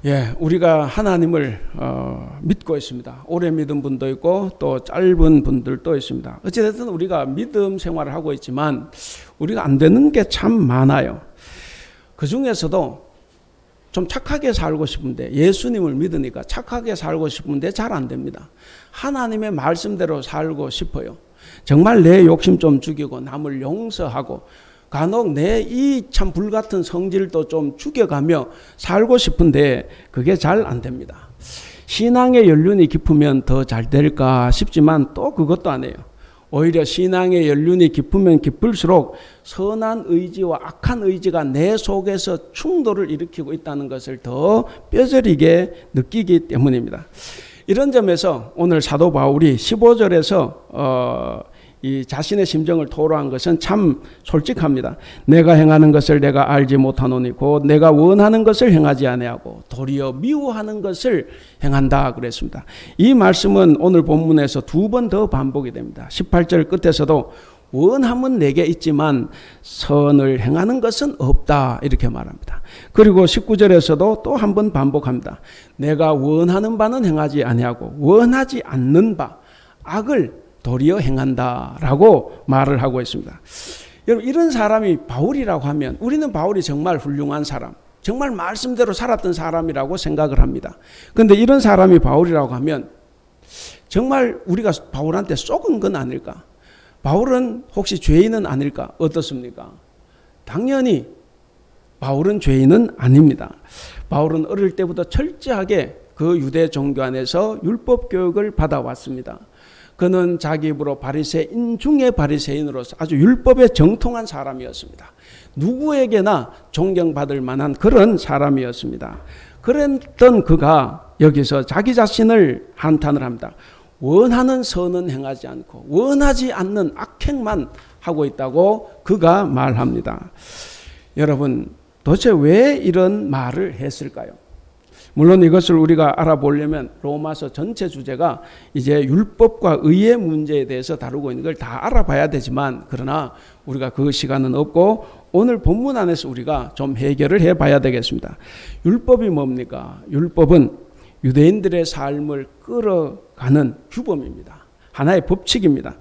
예, 우리가 하나님을 믿고 있습니다. 오래 믿은 분도 있고 또 짧은 분들도 있습니다. 어찌됐든 우리가 믿음 생활을 하고 있지만 우리가 안 되는 게 참 많아요. 그 중에서도 좀 착하게 살고 싶은데, 예수님을 믿으니까 착하게 살고 싶은데 잘 안 됩니다. 하나님의 말씀대로 살고 싶어요. 정말 내 욕심 좀 죽이고 남을 용서하고 간혹 내 이 참 불같은 성질도 좀 죽여가며 살고 싶은데 그게 잘 안 됩니다. 신앙의 연륜이 깊으면 더 잘 될까 싶지만 또 그것도 아니에요. 오히려 신앙의 연륜이 깊으면 깊을수록 선한 의지와 악한 의지가 내 속에서 충돌을 일으키고 있다는 것을 더 뼈저리게 느끼기 때문입니다. 이런 점에서 오늘 사도 바울이 15절에서 이 자신의 심정을 토로한 것은 참 솔직합니다. 내가 행하는 것을 내가 알지 못하노니 곧 내가 원하는 것을 행하지 아니하고 도리어 미워하는 것을 행한다 그랬습니다. 이 말씀은 오늘 본문에서 두 번 더 반복이 됩니다. 18절 끝에서도 원함은 내게 있지만 선을 행하는 것은 없다 이렇게 말합니다. 그리고 19절에서도 또 한 번 반복합니다. 내가 원하는 바는 행하지 아니하고 원하지 않는 바 악을 도리어 행한다라고 말을 하고 있습니다. 여러분, 이런 사람이 바울이라고 하면 우리는 바울이 정말 훌륭한 사람, 정말 말씀대로 살았던 사람이라고 생각을 합니다. 그런데 이런 사람이 바울이라고 하면 정말 우리가 바울한테 속은 건 아닐까? 바울은 혹시 죄인은 아닐까? 어떻습니까? 당연히 바울은 죄인은 아닙니다. 바울은 어릴 때부터 철저하게 그 유대 종교 안에서 율법 교육을 받아왔습니다. 그는 자기 입으로 바리새인 중에 바리새인으로서 아주 율법에 정통한 사람이었습니다. 누구에게나 존경받을 만한 그런 사람이었습니다. 그랬던 그가 여기서 자기 자신을 한탄을 합니다. 원하는 선은 행하지 않고 원하지 않는 악행만 하고 있다고 그가 말합니다. 여러분, 도대체 왜 이런 말을 했을까요? 물론 이것을 우리가 알아보려면 로마서 전체 주제가 이제 율법과 의의 문제에 대해서 다루고 있는 걸 다 알아봐야 되지만, 그러나 우리가 그 시간은 없고 오늘 본문 안에서 우리가 좀 해결을 해봐야 되겠습니다. 율법이 뭡니까? 율법은 유대인들의 삶을 끌어가는 규범입니다. 하나의 법칙입니다.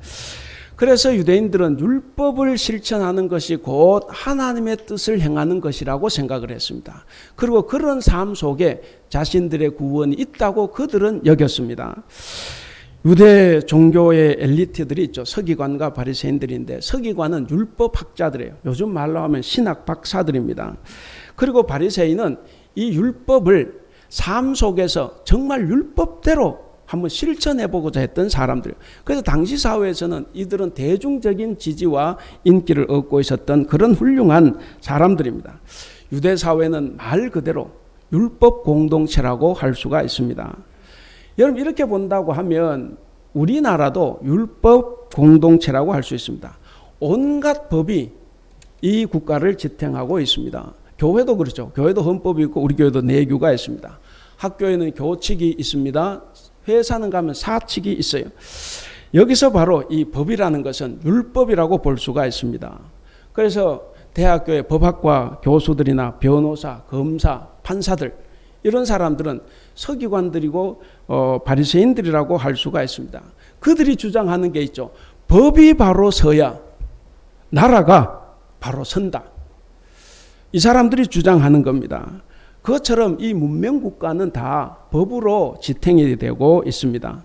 그래서 유대인들은 율법을 실천하는 것이 곧 하나님의 뜻을 행하는 것이라고 생각을 했습니다. 그리고 그런 삶 속에 자신들의 구원이 있다고 그들은 여겼습니다. 유대 종교의 엘리트들이 있죠. 서기관과 바리새인들인데, 서기관은 율법학자들이에요. 요즘 말로 하면 신학 박사들입니다. 그리고 바리새인은 이 율법을 삶 속에서 정말 율법대로 한번 실천해보고자 했던 사람들이에요. 그래서 당시 사회에서는 이들은 대중적인 지지와 인기를 얻고 있었던 그런 훌륭한 사람들입니다. 유대 사회는 말 그대로 율법 공동체라고 할 수가 있습니다. 여러분, 이렇게 본다고 하면 우리나라도 율법 공동체라고 할 수 있습니다. 온갖 법이 이 국가를 지탱하고 있습니다. 교회도 그렇죠. 교회도 헌법이 있고 우리 교회도 내규가 있습니다. 학교에는 교칙이 있습니다. 회사는 가면 사칙이 있어요. 여기서 바로 이 법이라는 것은 율법이라고 볼 수가 있습니다. 그래서 대학교의 법학과 교수들이나 변호사, 검사, 판사들, 이런 사람들은 서기관들이고 바리새인들이라고 할 수가 있습니다. 그들이 주장하는 게 있죠. 법이 바로 서야 나라가 바로 선다. 이 사람들이 주장하는 겁니다. 그것처럼 이 문명국가는 다 법으로 지탱이 되고 있습니다.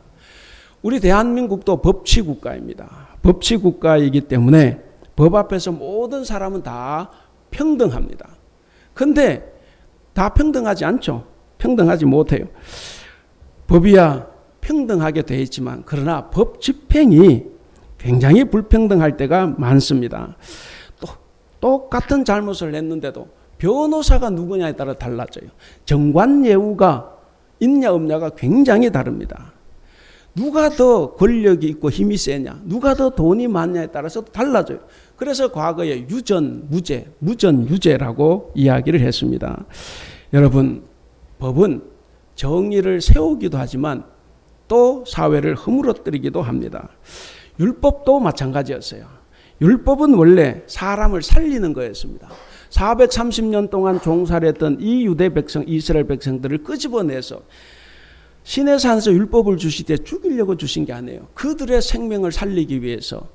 우리 대한민국도 법치국가입니다. 법치국가이기 때문에 법 앞에서 모든 사람은 다 평등합니다. 그런데 다 평등하지 않죠. 평등하지 못해요. 법이야 평등하게 되어 있지만 그러나 법 집행이 굉장히 불평등할 때가 많습니다. 똑같은 잘못을 했는데도 변호사가 누구냐에 따라 달라져요. 정관예우가 있냐 없냐가 굉장히 다릅니다. 누가 더 권력이 있고 힘이 세냐, 누가 더 돈이 많냐에 따라서 달라져요. 그래서 과거에 유전, 무죄, 무전, 유죄라고 이야기를 했습니다. 여러분, 법은 정의를 세우기도 하지만 또 사회를 허물어뜨리기도 합니다. 율법도 마찬가지였어요. 율법은 원래 사람을 살리는 거였습니다. 430년 동안 종살했던 이 유대 백성, 이스라엘 백성들을 끄집어내서 시내산에서 율법을 주실 때 죽이려고 주신 게 아니에요. 그들의 생명을 살리기 위해서.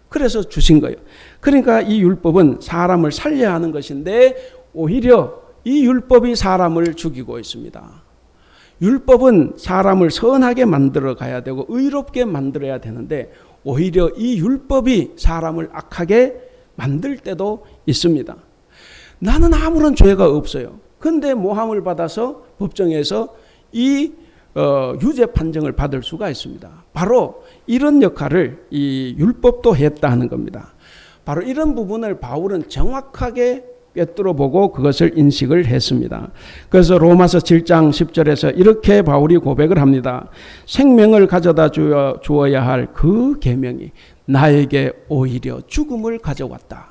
그래서 주신 거예요. 그러니까 이 율법은 사람을 살려야 하는 것인데 오히려 이 율법이 사람을 죽이고 있습니다. 율법은 사람을 선하게 만들어 가야 되고 의롭게 만들어야 되는데 오히려 이 율법이 사람을 악하게 만들 때도 있습니다. 나는 아무런 죄가 없어요. 그런데 모함을 받아서 법정에서 이 유죄 판정을 받을 수가 있습니다. 바로 이런 역할을 이 율법도 했다 하는 겁니다. 바로 이런 부분을 바울은 정확하게 꿰뚫어 보고 그것을 인식을 했습니다. 그래서 로마서 7장 10절에서 이렇게 바울이 고백을 합니다. 생명을 가져다 주어야 할 그 계명이 나에게 오히려 죽음을 가져왔다.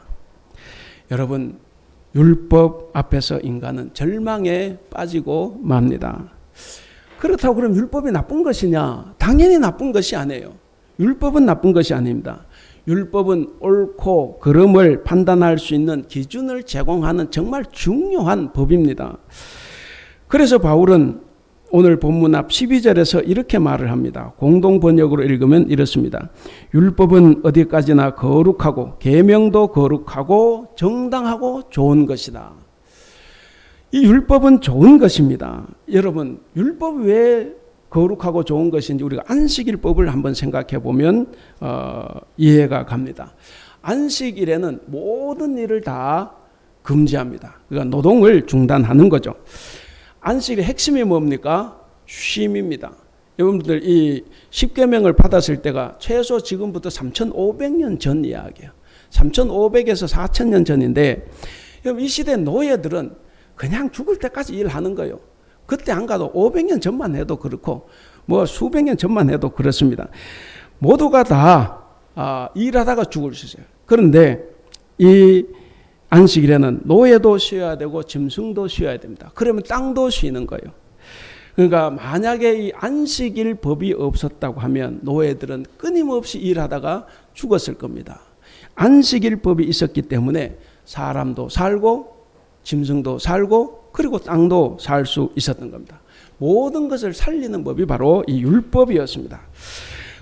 여러분, 율법 앞에서 인간은 절망에 빠지고 맙니다. 그렇다고 그럼 율법이 나쁜 것이냐? 당연히 나쁜 것이 아니에요. 율법은 나쁜 것이 아닙니다. 율법은 옳고 그름을 판단할 수 있는 기준을 제공하는 정말 중요한 법입니다. 그래서 바울은 오늘 본문 앞 12절에서 이렇게 말을 합니다. 공동 번역으로 읽으면 이렇습니다. 율법은 어디까지나 거룩하고 계명도 거룩하고 정당하고 좋은 것이다. 이 율법은 좋은 것입니다. 여러분, 율법이 왜 거룩하고 좋은 것인지 우리가 안식일법을 한번 생각해 보면 이해가 갑니다. 안식일에는 모든 일을 다 금지합니다. 그러니까 노동을 중단하는 거죠. 안식일의 핵심이 뭡니까? 쉼입니다. 여러분들 이 십계명을 받았을 때가 최소 지금부터 3,500년 전 이야기예요. 3,500에서 4,000년 전인데 이 시대 노예들은 그냥 죽을 때까지 일하는 거예요. 그때 안 가도 500년 전만 해도 그렇고 뭐 수백 년 전만 해도 그렇습니다. 모두가 다 일하다가 죽을 수 있어요. 그런데 이 안식일에는 노예도 쉬어야 되고 짐승도 쉬어야 됩니다. 그러면 땅도 쉬는 거예요. 그러니까 만약에 이 안식일 법이 없었다고 하면 노예들은 끊임없이 일하다가 죽었을 겁니다. 안식일 법이 있었기 때문에 사람도 살고 짐승도 살고 그리고 땅도 살 수 있었던 겁니다. 모든 것을 살리는 법이 바로 이 율법이었습니다.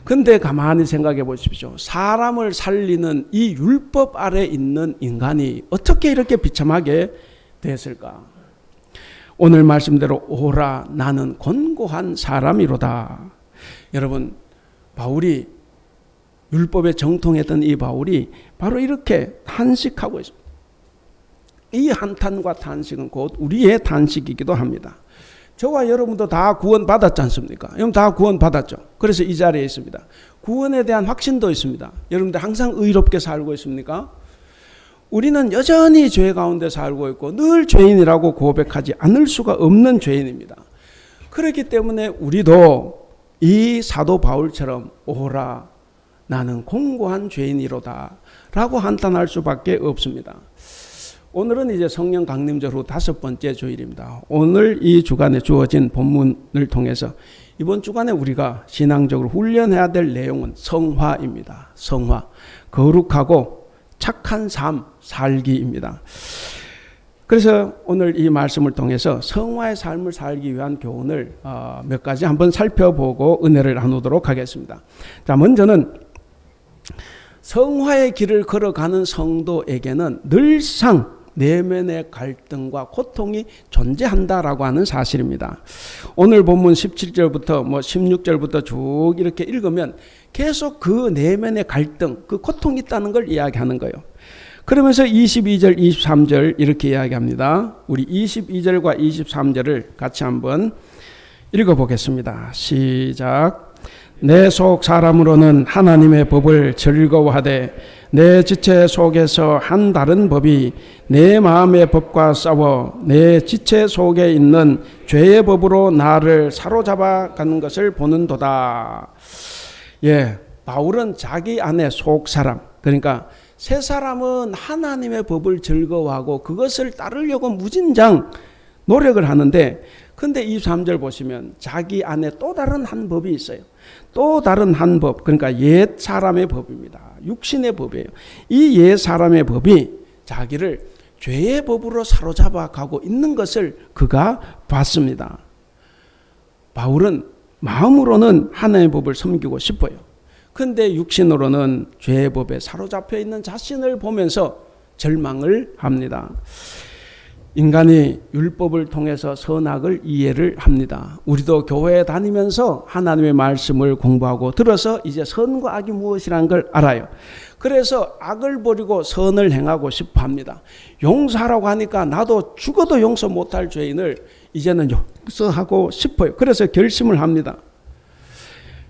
근데 가만히 생각해 보십시오. 사람을 살리는 이 율법 아래 있는 인간이 어떻게 이렇게 비참하게 됐을까? 오늘 말씀대로 오라 나는 곤고한 사람이로다. 여러분, 바울이 율법에 정통했던 이 바울이 바로 이렇게 탄식하고 있습니다. 이 한탄과 탄식은 곧 우리의 탄식이기도 합니다. 저와 여러분도 다 구원 받았지 않습니까? 여러분 다 구원 받았죠. 그래서 이 자리에 있습니다. 구원에 대한 확신도 있습니다. 여러분들 항상 의롭게 살고 있습니까? 우리는 여전히 죄 가운데 살고 있고 늘 죄인이라고 고백하지 않을 수가 없는 죄인입니다. 그렇기 때문에 우리도 이 사도 바울처럼 오라 나는 공고한 죄인이로다 라고 한탄할 수밖에 없습니다. 오늘은 이제 성령 강림절 후 5번째 주일입니다. 오늘 이 주간에 주어진 본문을 통해서 이번 주간에 우리가 신앙적으로 훈련해야 될 내용은 성화입니다. 성화. 거룩하고 착한 삶 살기입니다. 그래서 오늘 이 말씀을 통해서 성화의 삶을 살기 위한 교훈을 몇 가지 한번 살펴보고 은혜를 나누도록 하겠습니다. 자, 먼저는 성화의 길을 걸어가는 성도에게는 늘상 내면의 갈등과 고통이 존재한다라고 하는 사실입니다. 오늘 본문 17절부터 16절부터 쭉 이렇게 읽으면 계속 그 내면의 갈등, 그 고통이 있다는 걸 이야기하는 거예요. 그러면서 22절, 23절 이렇게 이야기합니다. 우리 22절과 23절을 같이 한번 읽어보겠습니다. 시작. 내 속 사람으로는 하나님의 법을 즐거워하되 내 지체 속에서 한 다른 법이 내 마음의 법과 싸워 내 지체 속에 있는 죄의 법으로 나를 사로잡아 가는 것을 보는도다. 예, 바울은 자기 안에 속 사람, 그러니까 새 사람은 하나님의 법을 즐거워하고 그것을 따르려고 무진장 노력을 하는데, 근데 23절 보시면 자기 안에 또 다른 한 법이 있어요. 또 다른 한 법, 그러니까 옛 사람의 법입니다. 육신의 법이에요. 이 옛 사람의 법이 자기를 죄의 법으로 사로잡아 가고 있는 것을 그가 봤습니다. 바울은 마음으로는 하나님의 법을 섬기고 싶어요. 그런데 육신으로는 죄의 법에 사로잡혀 있는 자신을 보면서 절망을 합니다. 인간이 율법을 통해서 선악을 이해를 합니다. 우리도 교회에 다니면서 하나님의 말씀을 공부하고 들어서 이제 선과 악이 무엇이라는 걸 알아요. 그래서 악을 버리고 선을 행하고 싶어 합니다. 용서하라고 하니까 나도 죽어도 용서 못할 죄인을 이제는 용서하고 싶어요. 그래서 결심을 합니다.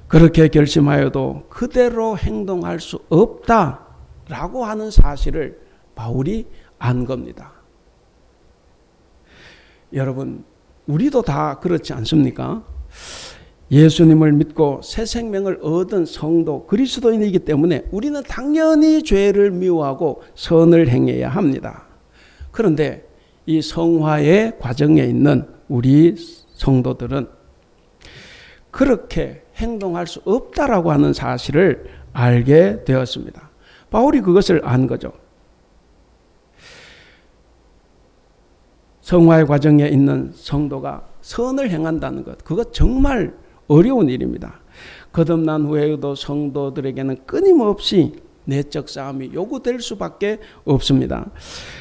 그렇게 결심하여도 그대로 행동할 수 없다라고 하는 사실을 바울이 안 겁니다. 여러분, 우리도 다 그렇지 않습니까? 예수님을 믿고 새 생명을 얻은 성도 그리스도인이기 때문에 우리는 당연히 죄를 미워하고 선을 행해야 합니다. 그런데 이 성화의 과정에 있는 우리 성도들은 그렇게 행동할 수 없다라고 하는 사실을 알게 되었습니다. 바울이 그것을 안 거죠. 성화의 과정에 있는 성도가 선을 행한다는 것, 그것 정말 어려운 일입니다. 거듭난 후에도 성도들에게는 끊임없이 내적 싸움이 요구될 수밖에 없습니다.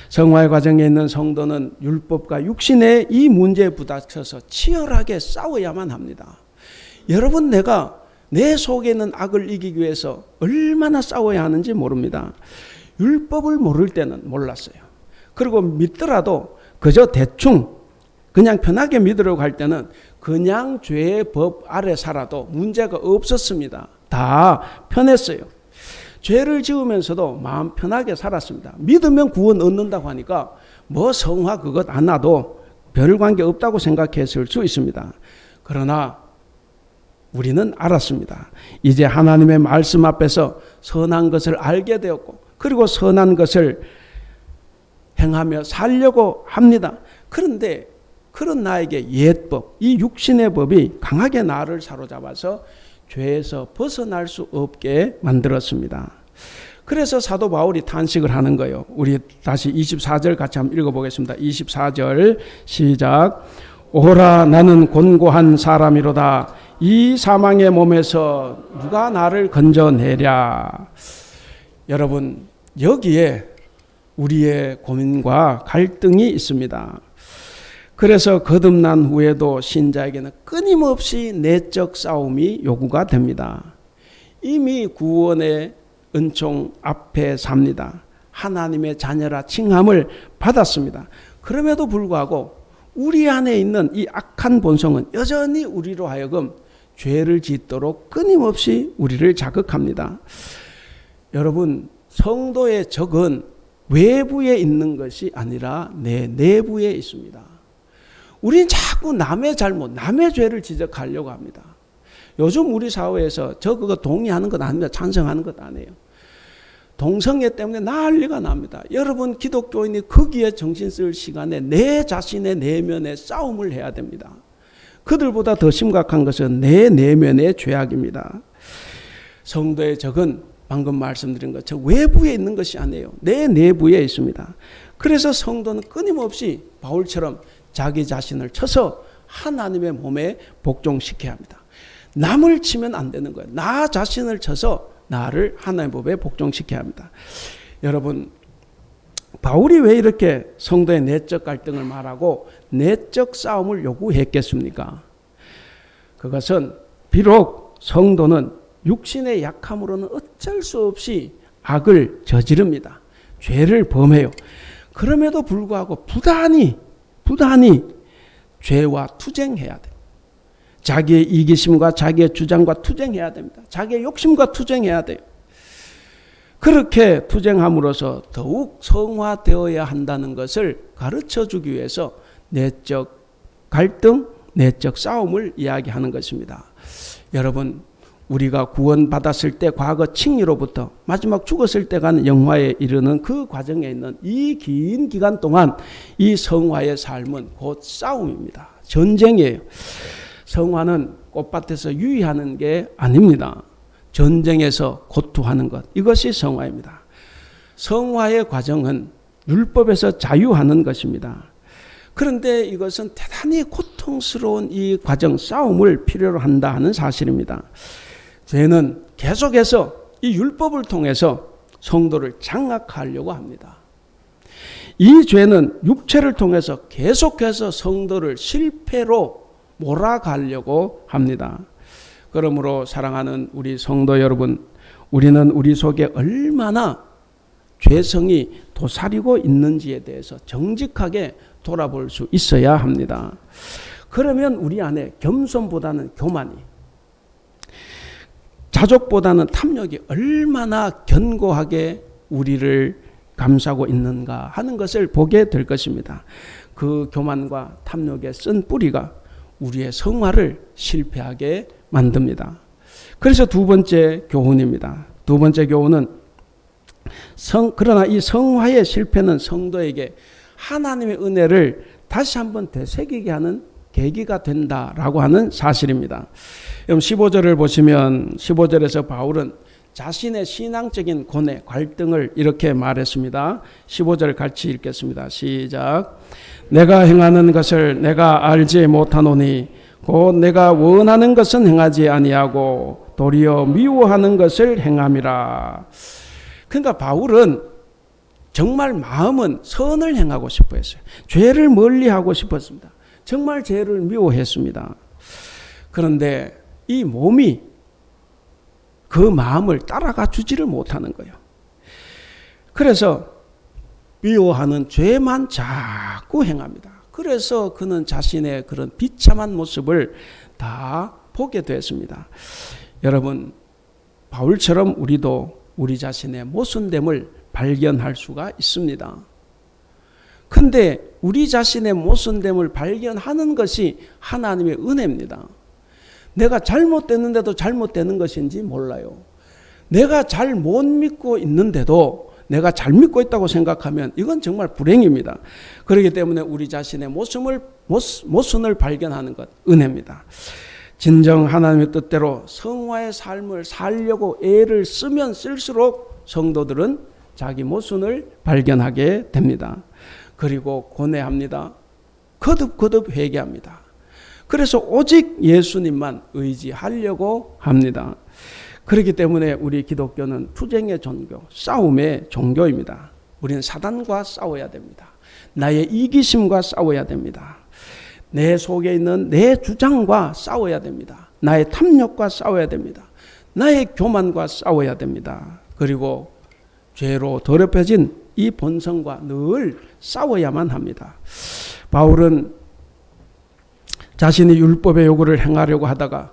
성화의 과정에 있는 성도는 율법과 육신의 이 문제에 부닥쳐서 치열하게 싸워야만 합니다. 여러분, 내가 내 속에 있는 악을 이기기 위해서 얼마나 싸워야 하는지 모릅니다. 율법을 모를 때는 몰랐어요. 그리고 믿더라도 그저 대충 그냥 편하게 믿으려고 할 때는 그냥 죄의 법 아래 살아도 문제가 없었습니다. 다 편했어요. 죄를 지으면서도 마음 편하게 살았습니다. 믿으면 구원 얻는다고 하니까 뭐 성화 그것 안 와도 별 관계 없다고 생각했을 수 있습니다. 그러나 우리는 알았습니다. 이제 하나님의 말씀 앞에서 선한 것을 알게 되었고 그리고 선한 것을 행하며 살려고 합니다. 그런데 그런 나에게 옛법, 이 육신의 법이 강하게 나를 사로잡아서 죄에서 벗어날 수 없게 만들었습니다. 그래서 사도 바울이 탄식을 하는 거예요. 우리 다시 24절 같이 한번 읽어보겠습니다. 24절 시작. 오라 나는 곤고한 사람이로다. 이 사망의 몸에서 누가 나를 건져내랴. 여러분, 여기에 우리의 고민과 갈등이 있습니다. 그래서 거듭난 후에도 신자에게는 끊임없이 내적 싸움이 요구가 됩니다. 이미 구원의 은총 앞에 삽니다. 하나님의 자녀라 칭함을 받았습니다. 그럼에도 불구하고 우리 안에 있는 이 악한 본성은 여전히 우리로 하여금 죄를 짓도록 끊임없이 우리를 자극합니다. 여러분, 성도의 적은 외부에 있는 것이 아니라 내 내부에 있습니다. 우린 자꾸 남의 잘못, 남의 죄를 지적하려고 합니다. 요즘 우리 사회에서 저 그거 동의하는 것 아닙니다. 찬성하는 것 아니에요. 동성애 때문에 난리가 납니다. 여러분 기독교인이 거기에 정신 쓸 시간에 내 자신의 내면의 싸움을 해야 됩니다. 그들보다 더 심각한 것은 내 내면의 죄악입니다. 성도의 적은 방금 말씀드린 것처럼 외부에 있는 것이 아니에요. 내 내부에 있습니다. 그래서 성도는 끊임없이 바울처럼 자기 자신을 쳐서 하나님의 몸에 복종시켜야 합니다. 남을 치면 안 되는 거예요. 나 자신을 쳐서 나를 하나님의 법에 복종시켜야 합니다. 여러분, 바울이 왜 이렇게 성도의 내적 갈등을 말하고 내적 싸움을 요구했겠습니까? 그것은 비록 성도는 육신의 약함으로는 어쩔 수 없이 악을 저지릅니다. 죄를 범해요. 그럼에도 불구하고 부단히 죄와 투쟁해야 돼요. 자기의 이기심과 자기의 주장과 투쟁해야 됩니다. 자기의 욕심과 투쟁해야 돼요. 그렇게 투쟁함으로써 더욱 성화되어야 한다는 것을 가르쳐주기 위해서 내적 갈등, 내적 싸움을 이야기하는 것입니다. 여러분, 우리가 구원받았을 때 과거 칭의로부터 마지막 죽었을 때 가는 영화에 이르는 그 과정에 있는 이 긴 기간 동안 이 성화의 삶은 곧 싸움입니다. 전쟁이에요. 성화는 꽃밭에서 유의하는 게 아닙니다. 전쟁에서 고투하는 것, 이것이 성화입니다. 성화의 과정은 율법에서 자유하는 것입니다. 그런데 이것은 대단히 고통스러운 이 과정, 싸움을 필요로 한다 하는 사실입니다. 죄는 계속해서 이 율법을 통해서 성도를 장악하려고 합니다. 이 죄는 육체를 통해서 계속해서 성도를 실패로 몰아가려고 합니다. 그러므로 사랑하는 우리 성도 여러분, 우리는 우리 속에 얼마나 죄성이 도사리고 있는지에 대해서 정직하게 돌아볼 수 있어야 합니다. 그러면 우리 안에 겸손보다는 교만이, 자족보다는 탐욕이 얼마나 견고하게 우리를 감싸고 있는가 하는 것을 보게 될 것입니다. 그 교만과 탐욕의 쓴 뿌리가 우리의 성화를 실패하게 만듭니다. 그래서 두 번째 교훈입니다. 두 번째 교훈은 그러나 이 성화의 실패는 성도에게 하나님의 은혜를 다시 한번 되새기게 하는 계기가 된다라고 하는 사실입니다. 그럼 15절을 보시면 15절에서 바울은 자신의 신앙적인 고뇌, 갈등을 이렇게 말했습니다. 15절 같이 읽겠습니다. 시작. 내가 행하는 것을 내가 알지 못하노니 곧 내가 원하는 것은 행하지 아니하고 도리어 미워하는 것을 행함이라. 그러니까 바울은 정말 마음은 선을 행하고 싶어 했어요. 죄를 멀리하고 싶었습니다. 정말 죄를 미워했습니다. 그런데 이 몸이 그 마음을 따라가 주지를 못하는 거예요. 그래서 미워하는 죄만 자꾸 행합니다. 그래서 그는 자신의 그런 비참한 모습을 다 보게 됐습니다. 여러분, 바울처럼 우리도 우리 자신의 모순됨을 발견할 수가 있습니다. 근데 우리 자신의 모순됨을 발견하는 것이 하나님의 은혜입니다. 내가 잘못됐는데도 잘못되는 것인지 몰라요. 내가 잘 못 믿고 있는데도 내가 잘 믿고 있다고 생각하면 이건 정말 불행입니다. 그렇기 때문에 우리 자신의 모순을 발견하는 것, 은혜입니다. 진정 하나님의 뜻대로 성화의 삶을 살려고 애를 쓰면 쓸수록 성도들은 자기 모순을 발견하게 됩니다. 그리고 고뇌합니다. 거듭거듭 회개합니다. 그래서 오직 예수님만 의지하려고 합니다. 그렇기 때문에 우리 기독교는 투쟁의 종교, 싸움의 종교입니다. 우리는 사단과 싸워야 됩니다. 나의 이기심과 싸워야 됩니다. 내 속에 있는 내 주장과 싸워야 됩니다. 나의 탐욕과 싸워야 됩니다. 나의 교만과 싸워야 됩니다. 그리고 죄로 더럽혀진 이 본성과 늘 싸워야만 합니다. 바울은 자신이 율법의 요구를 행하려고 하다가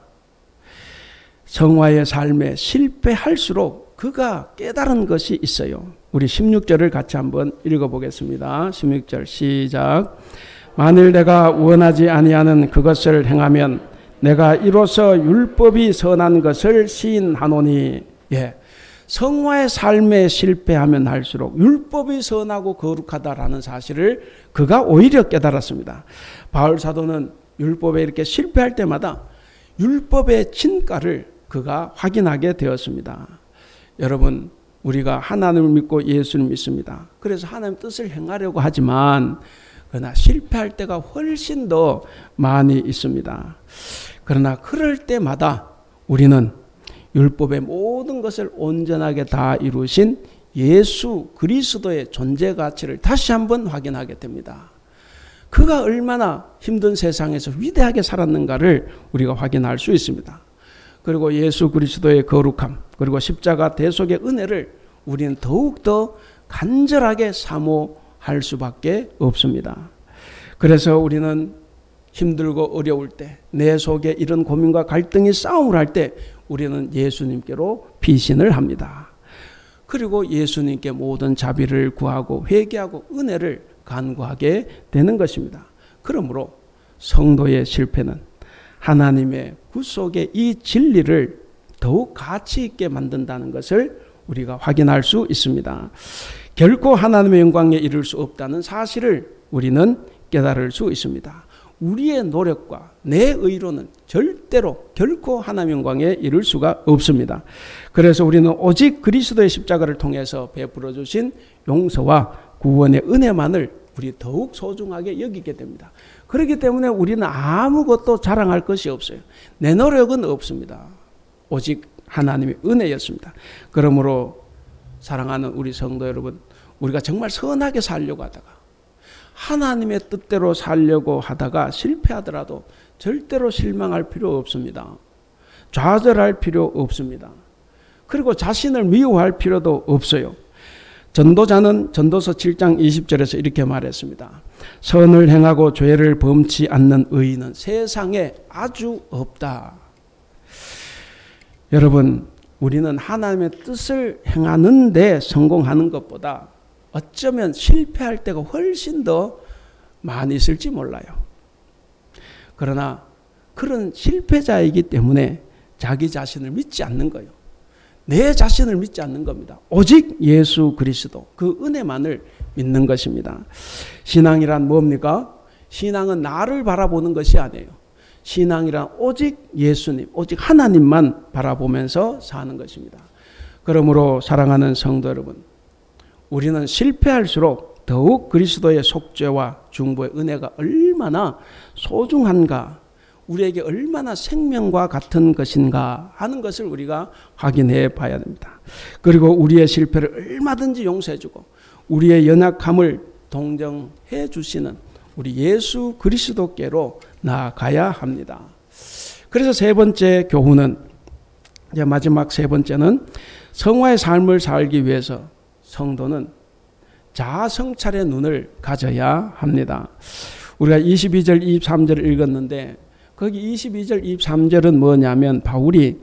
성화의 삶에 실패할수록 그가 깨달은 것이 있어요. 우리 16절을 같이 한번 읽어보겠습니다. 16절 시작. 만일 내가 원하지 아니하는 그것을 행하면 내가 이로써 율법이 선한 것을 시인하노니. 예. 성화의 삶에 실패하면 할수록 율법이 선하고 거룩하다라는 사실을 그가 오히려 깨달았습니다. 바울 사도는 율법에 이렇게 실패할 때마다 율법의 진가를 그가 확인하게 되었습니다. 여러분, 우리가 하나님을 믿고 예수를 믿습니다. 그래서 하나님 뜻을 행하려고 하지만 그러나 실패할 때가 훨씬 더 많이 있습니다. 그러나 그럴 때마다 우리는 율법의 모든 것을 온전하게 다 이루신 예수 그리스도의 존재 가치를 다시 한번 확인하게 됩니다. 그가 얼마나 힘든 세상에서 위대하게 살았는가를 우리가 확인할 수 있습니다. 그리고 예수 그리스도의 거룩함, 그리고 십자가 대속의 은혜를 우리는 더욱더 간절하게 사모할 수밖에 없습니다. 그래서 우리는 힘들고 어려울 때, 내 속에 이런 고민과 갈등이 싸움을 할 때 우리는 예수님께로 피신을 합니다. 그리고 예수님께 모든 자비를 구하고 회개하고 은혜를 간구하게 되는 것입니다. 그러므로 성도의 실패는 하나님의 구속의 이 진리를 더욱 가치 있게 만든다는 것을 우리가 확인할 수 있습니다. 결코 하나님의 영광에 이를 수 없다는 사실을 우리는 깨달을 수 있습니다. 우리의 노력과 내 의로는 절대로 결코 하나님의 영광에 이를 수가 없습니다. 그래서 우리는 오직 그리스도의 십자가를 통해서 베풀어 주신 용서와 구원의 은혜만을 우리 더욱 소중하게 여기게 됩니다. 그렇기 때문에 우리는 아무것도 자랑할 것이 없어요. 내 노력은 없습니다. 오직 하나님의 은혜였습니다. 그러므로 사랑하는 우리 성도 여러분, 우리가 정말 선하게 살려고 하다가 하나님의 뜻대로 살려고 하다가 실패하더라도 절대로 실망할 필요 없습니다. 좌절할 필요 없습니다. 그리고 자신을 미워할 필요도 없어요. 전도자는 전도서 7장 20절에서 이렇게 말했습니다. 선을 행하고 죄를 범치 않는 의인은 세상에 아주 없다. 여러분, 우리는 하나님의 뜻을 행하는 데 성공하는 것보다 어쩌면 실패할 때가 훨씬 더 많이 있을지 몰라요. 그러나 그런 실패자이기 때문에 자기 자신을 믿지 않는 거예요. 내 자신을 믿지 않는 겁니다. 오직 예수 그리스도, 그 은혜만을 믿는 것입니다. 신앙이란 뭡니까? 신앙은 나를 바라보는 것이 아니에요. 신앙이란 오직 예수님, 오직 하나님만 바라보면서 사는 것입니다. 그러므로 사랑하는 성도 여러분, 우리는 실패할수록 더욱 그리스도의 속죄와 중보의 은혜가 얼마나 소중한가, 우리에게 얼마나 생명과 같은 것인가 하는 것을 우리가 확인해 봐야 됩니다. 그리고 우리의 실패를 얼마든지 용서해 주고 우리의 연약함을 동정해 주시는 우리 예수 그리스도께로 나아가야 합니다. 그래서 세 번째 교훈은, 이제 마지막 세 번째는 성화의 삶을 살기 위해서 성도는 자아 성찰의 눈을 가져야 합니다. 우리가 22절, 23절을 읽었는데 거기 22절, 23절은 뭐냐면 바울이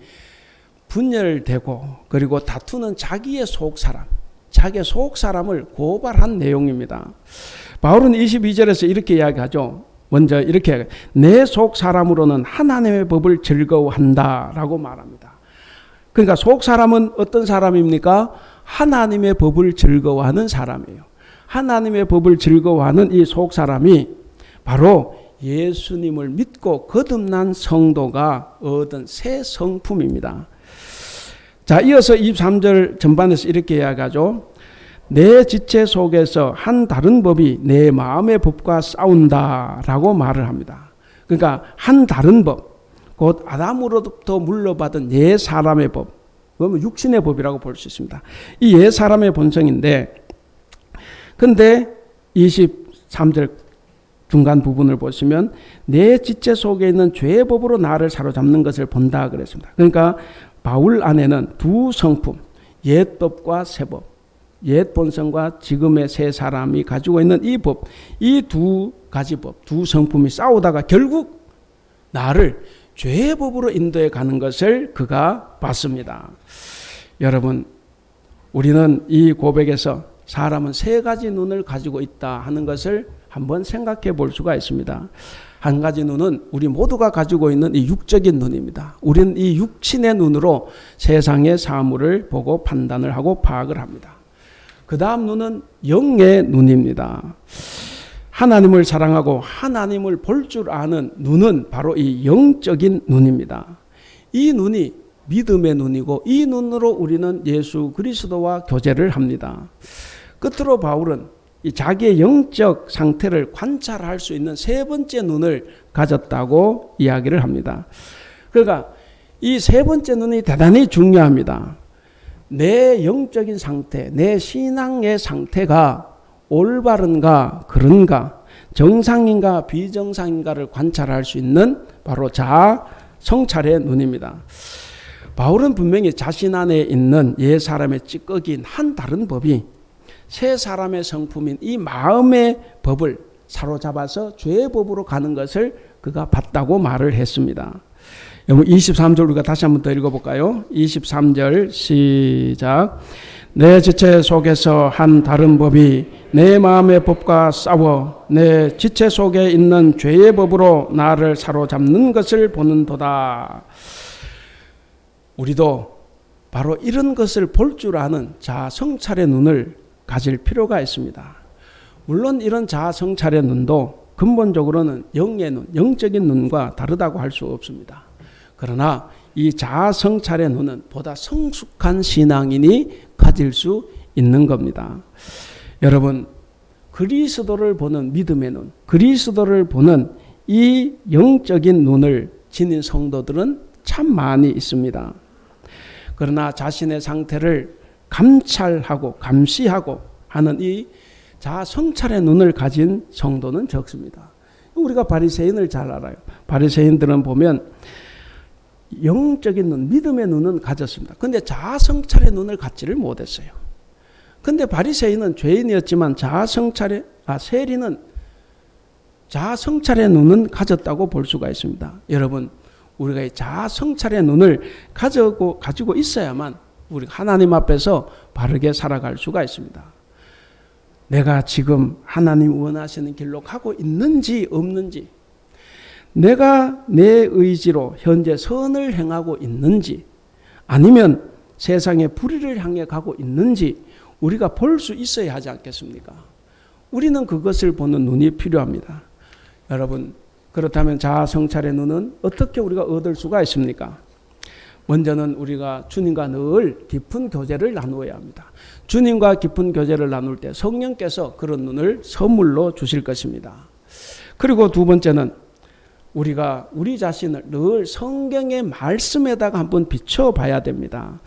분열되고 그리고 다투는 자기의 속사람, 자기의 속사람을 고발한 내용입니다. 바울은 22절에서 이렇게 이야기하죠. 먼저 이렇게 내 속사람으로는 하나님의 법을 즐거워한다 라고 말합니다. 그러니까 속사람은 어떤 사람입니까? 하나님의 법을 즐거워하는 사람이에요. 하나님의 법을 즐거워하는 이 속사람이 바로 예수님을 믿고 거듭난 성도가 얻은 새 성품입니다. 자, 이어서 23절 전반에서 이렇게 이야기하죠. 내 지체 속에서 한 다른 법이 내 마음의 법과 싸운다라고 말을 합니다. 그러니까 한 다른 법, 곧 아담으로부터 물려받은 옛 사람의 법, 그러면 육신의 법이라고 볼 수 있습니다. 이 옛 사람의 본성인데, 근데 23절 중간 부분을 보시면 내 지체 속에 있는 죄의 법으로 나를 사로잡는 것을 본다 그랬습니다. 그러니까 바울 안에는 두 성품, 옛 법과 새 법, 옛 본성과 지금의 새 사람이 가지고 있는 이 법, 이 두 가지 법, 두 성품이 싸우다가 결국 나를 죄의 법으로 인도해 가는 것을 그가 봤습니다. 여러분, 우리는 이 고백에서 사람은 세 가지 눈을 가지고 있다 하는 것을 한번 생각해 볼 수가 있습니다. 한 가지 눈은 우리 모두가 가지고 있는 이 육적인 눈입니다. 우리는 이 육신의 눈으로 세상의 사물을 보고 판단을 하고 파악을 합니다. 그 다음 눈은 영의 눈입니다. 하나님을 사랑하고 하나님을 볼 줄 아는 눈은 바로 이 영적인 눈입니다. 이 눈이 믿음의 눈이고 이 눈으로 우리는 예수 그리스도와 교제를 합니다. 끝으로 바울은 이 자기의 영적 상태를 관찰할 수 있는 세 번째 눈을 가졌다고 이야기를 합니다. 그러니까 이 세 번째 눈이 대단히 중요합니다. 내 영적인 상태, 내 신앙의 상태가 올바른가 그런가, 정상인가 비정상인가를 관찰할 수 있는 바로 자아 성찰의 눈입니다. 바울은 분명히 자신 안에 있는 옛 사람의 찌꺼기인 한 다른 법이 새 사람의 성품인 이 마음의 법을 사로잡아서 죄의 법으로 가는 것을 그가 봤다고 말을 했습니다. 여러분 23절 우리가 다시 한번 더 읽어볼까요? 23절 시작. 내 지체 속에서 한 다른 법이 내 마음의 법과 싸워 내 지체 속에 있는 죄의 법으로 나를 사로잡는 것을 보는도다. 우리도 바로 이런 것을 볼 줄 아는 자아 성찰의 눈을 가질 필요가 있습니다. 물론 이런 자아 성찰의 눈도 근본적으로는 영의 눈, 영적인 눈과 다르다고 할 수 없습니다. 그러나 이 자아 성찰의 눈은 보다 성숙한 신앙인이 가질 수 있는 겁니다. 여러분, 그리스도를 보는 믿음의 눈, 그리스도를 보는 이 영적인 눈을 지닌 성도들은 참 많이 있습니다. 그러나 자신의 상태를 감찰하고 감시하고 하는 이 자아 성찰의 눈을 가진 성도는 적습니다. 우리가 바리새인을 잘 알아요. 바리새인들은 보면 영적인 눈, 믿음의 눈은 가졌습니다. 그런데 자아 성찰의 눈을 갖지를 못했어요. 그런데 바리새인은 죄인이었지만 세리는 자아 성찰의 눈은 가졌다고 볼 수가 있습니다. 여러분, 우리가 이 자아 성찰의 눈을 가지고 있어야만 우리가 하나님 앞에서 바르게 살아갈 수가 있습니다. 내가 지금 하나님 원하시는 길로 가고 있는지 없는지, 내가 내 의지로 현재 선을 행하고 있는지 아니면 세상의 불의를 향해 가고 있는지 우리가 볼 수 있어야 하지 않겠습니까? 우리는 그것을 보는 눈이 필요합니다. 여러분, 그렇다면 자아 성찰의 눈은 어떻게 우리가 얻을 수가 있습니까? 먼저는 우리가 주님과 늘 깊은 교제를 나누어야 합니다. 주님과 깊은 교제를 나눌 때 성령께서 그런 눈을 선물로 주실 것입니다. 그리고 두 번째는 우리가 우리 자신을 늘 성경의 말씀에다가 한번 비춰봐야 됩니다.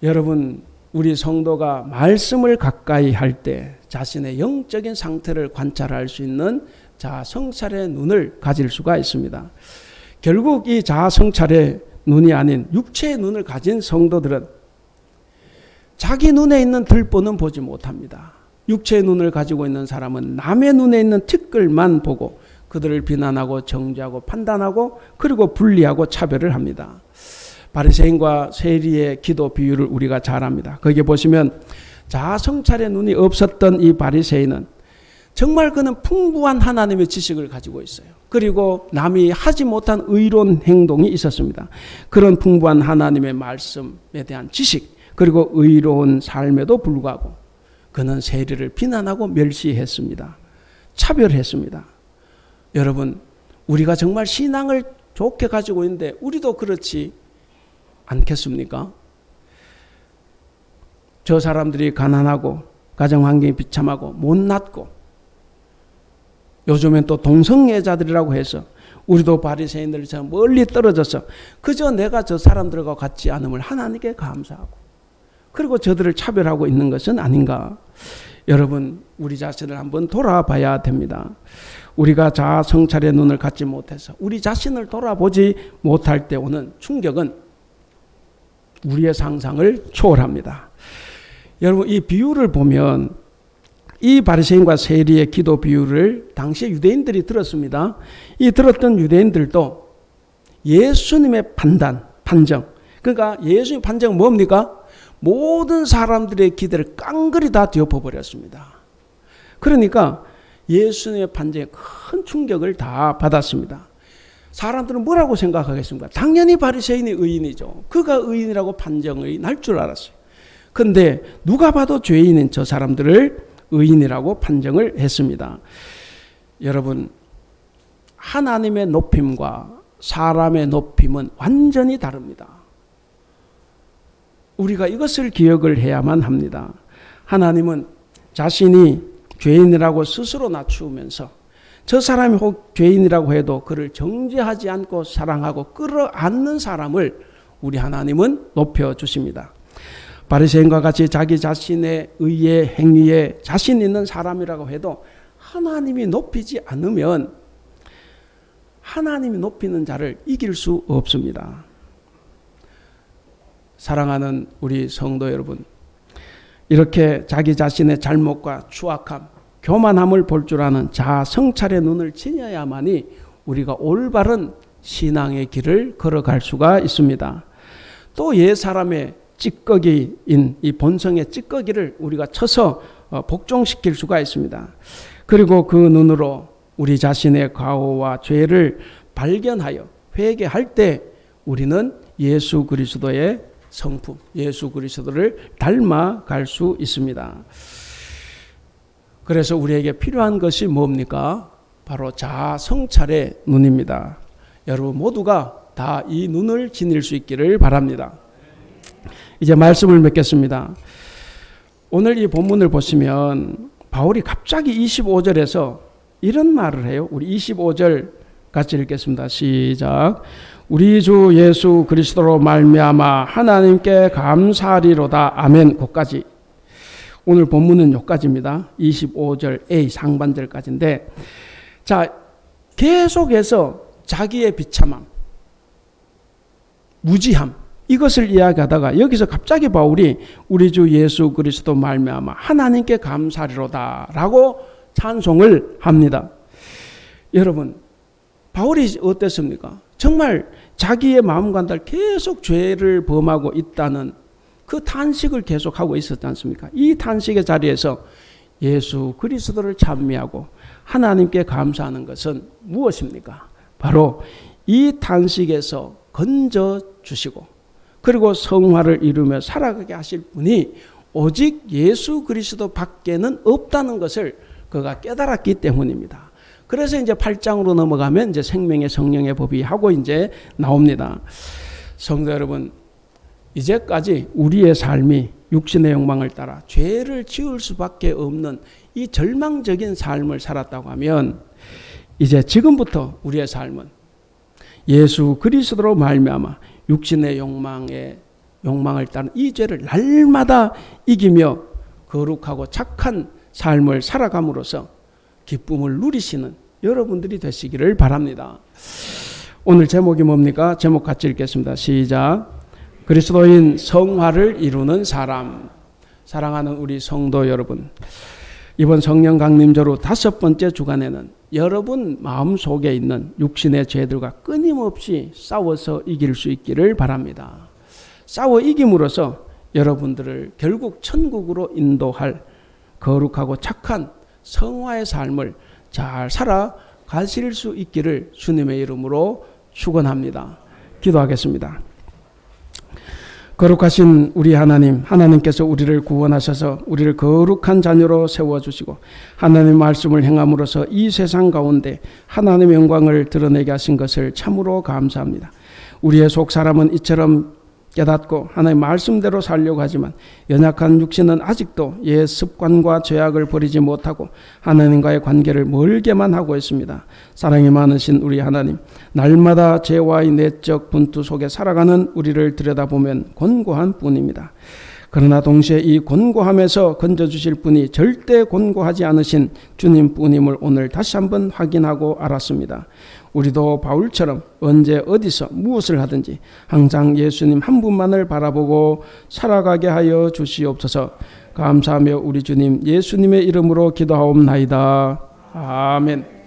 여러분, 우리 성도가 말씀을 가까이 할 때 자신의 영적인 상태를 관찰할 수 있는 자아 성찰의 눈을 가질 수가 있습니다. 결국 이 자아 성찰의 눈이 아닌 육체의 눈을 가진 성도들은 자기 눈에 있는 들보는 보지 못합니다. 육체의 눈을 가지고 있는 사람은 남의 눈에 있는 티끌만 보고 그들을 비난하고 정죄하고 판단하고 그리고 분리하고 차별을 합니다. 바리새인과 세리의 기도 비유를 우리가 잘 압니다. 거기에 보시면 자아 성찰의 눈이 없었던 이 바리새인은 정말 그는 풍부한 하나님의 지식을 가지고 있어요. 그리고 남이 하지 못한 의로운 행동이 있었습니다. 그런 풍부한 하나님의 말씀에 대한 지식 그리고 의로운 삶에도 불구하고 그는 세리를 비난하고 멸시했습니다. 차별했습니다. 여러분, 우리가 정말 신앙을 좋게 가지고 있는데 우리도 그렇지 않겠습니까? 저 사람들이 가난하고 가정환경이 비참하고 못났고 요즘엔 또 동성애자들이라고 해서 우리도 바리새인들처럼 멀리 떨어져서 그저 내가 저 사람들과 같지 않음을 하나님께 감사하고 그리고 저들을 차별하고 있는 것은 아닌가? 여러분, 우리 자신을 한번 돌아봐야 됩니다. 우리가 자아 성찰의 눈을 갖지 못해서 우리 자신을 돌아보지 못할 때 오는 충격은 우리의 상상을 초월합니다. 여러분, 이 비유를 보면 이 바리새인과 세리의 기도 비유를 당시 유대인들이 들었습니다. 이 들었던 유대인들도 예수님의 판정, 그러니까 예수님의 판정은 뭡니까? 모든 사람들의 기대를 깡그리 다 뒤엎어버렸습니다. 그러니까 예수님의 판정에 큰 충격을 다 받았습니다. 사람들은 뭐라고 생각하겠습니까? 당연히 바리새인이 의인이죠. 그가 의인이라고 판정이 날 줄 알았어요. 그런데 누가 봐도 죄인인 저 사람들을 의인이라고 판정을 했습니다. 여러분, 하나님의 높임과 사람의 높임은 완전히 다릅니다. 우리가 이것을 기억을 해야만 합니다. 하나님은 자신이 죄인이라고 스스로 낮추면서 저 사람이 혹 죄인이라고 해도 그를 정죄하지 않고 사랑하고 끌어안는 사람을 우리 하나님은 높여주십니다. 바리새인과 같이 자기 자신의 의의 행위에 자신 있는 사람이라고 해도 하나님이 높이지 않으면 하나님이 높이는 자를 이길 수 없습니다. 사랑하는 우리 성도 여러분, 이렇게 자기 자신의 잘못과 추악함, 교만함을 볼 줄 아는 자아 성찰의 눈을 지녀야만이 우리가 올바른 신앙의 길을 걸어갈 수가 있습니다. 또 옛사람의 찌꺼기인 이 본성의 찌꺼기를 우리가 쳐서 복종시킬 수가 있습니다. 그리고 그 눈으로 우리 자신의 과오와 죄를 발견하여 회개할 때 우리는 예수 그리스도의 성품, 예수 그리스도를 닮아갈 수 있습니다. 그래서 우리에게 필요한 것이 뭡니까? 바로 자아 성찰의 눈입니다. 여러분 모두가 다 이 눈을 지닐 수 있기를 바랍니다. 이제 말씀을 맺겠습니다. 오늘 이 본문을 보시면 바울이 갑자기 25절에서 이런 말을 해요. 우리 25절 같이 읽겠습니다. 시작. 우리 주 예수 그리스도로 말미암아 하나님께 감사하리로다. 아멘. 거기까지. 오늘 본문은 여기까지입니다. 25절 A 상반절까지인데, 자, 계속해서 자기의 비참함, 무지함, 이것을 이야기하다가 여기서 갑자기 바울이 우리 주 예수 그리스도 말미암아 하나님께 감사하리로다 라고 찬송을 합니다. 여러분, 바울이 어땠습니까? 정말 자기의 마음과 달리 계속 죄를 범하고 있다는 그 탄식을 계속하고 있었지 않습니까? 이 탄식의 자리에서 예수 그리스도를 찬미하고 하나님께 감사하는 것은 무엇입니까? 바로 이 탄식에서 건져 주시고 그리고 성화를 이루며 살아가게 하실 분이 오직 예수 그리스도 밖에는 없다는 것을 그가 깨달았기 때문입니다. 그래서 이제 8장으로 넘어가면 이제 생명의 성령의 법이 하고 이제 나옵니다. 성도 여러분, 이제까지 우리의 삶이 육신의 욕망을 따라 죄를 지을 수밖에 없는 이 절망적인 삶을 살았다고 하면 이제 지금부터 우리의 삶은 예수 그리스도로 말미암아 육신의 욕망을 따른 이 죄를 날마다 이기며 거룩하고 착한 삶을 살아감으로써 기쁨을 누리시는 여러분들이 되시기를 바랍니다. 오늘 제목이 뭡니까? 제목 같이 읽겠습니다. 시작. 그리스도인 성화를 이루는 사람. 사랑하는 우리 성도 여러분, 이번 성령 강림절로 5번째 주간에는 여러분 마음속에 있는 육신의 죄들과 끊임없이 싸워서 이길 수 있기를 바랍니다. 싸워 이김으로써 여러분들을 결국 천국으로 인도할 거룩하고 착한 성화의 삶을 잘 살아가실 수 있기를 주님의 이름으로 축원합니다. 기도하겠습니다. 거룩하신 우리 하나님, 하나님께서 우리를 구원하셔서 우리를 거룩한 자녀로 세워주시고 하나님의 말씀을 행함으로써 이 세상 가운데 하나님의 영광을 드러내게 하신 것을 참으로 감사합니다. 우리의 속사람은 이처럼 깨닫고 하나님의 말씀대로 살려고 하지만 연약한 육신은 아직도 옛 습관과 죄악을 버리지 못하고 하나님과의 관계를 멀게만 하고 있습니다. 사랑이 많으신 우리 하나님, 날마다 죄와의 내적 분투 속에 살아가는 우리를 들여다보면 곤고한 뿐입니다. 그러나 동시에 이 곤고함에서 건져주실 분이 절대 곤고하지 않으신 주님뿐임을 오늘 다시 한번 확인하고 알았습니다. 우리도 바울처럼 언제 어디서 무엇을 하든지 항상 예수님 한 분만을 바라보고 살아가게 하여 주시옵소서. 감사하며 우리 주님 예수님의 이름으로 기도하옵나이다. 아멘.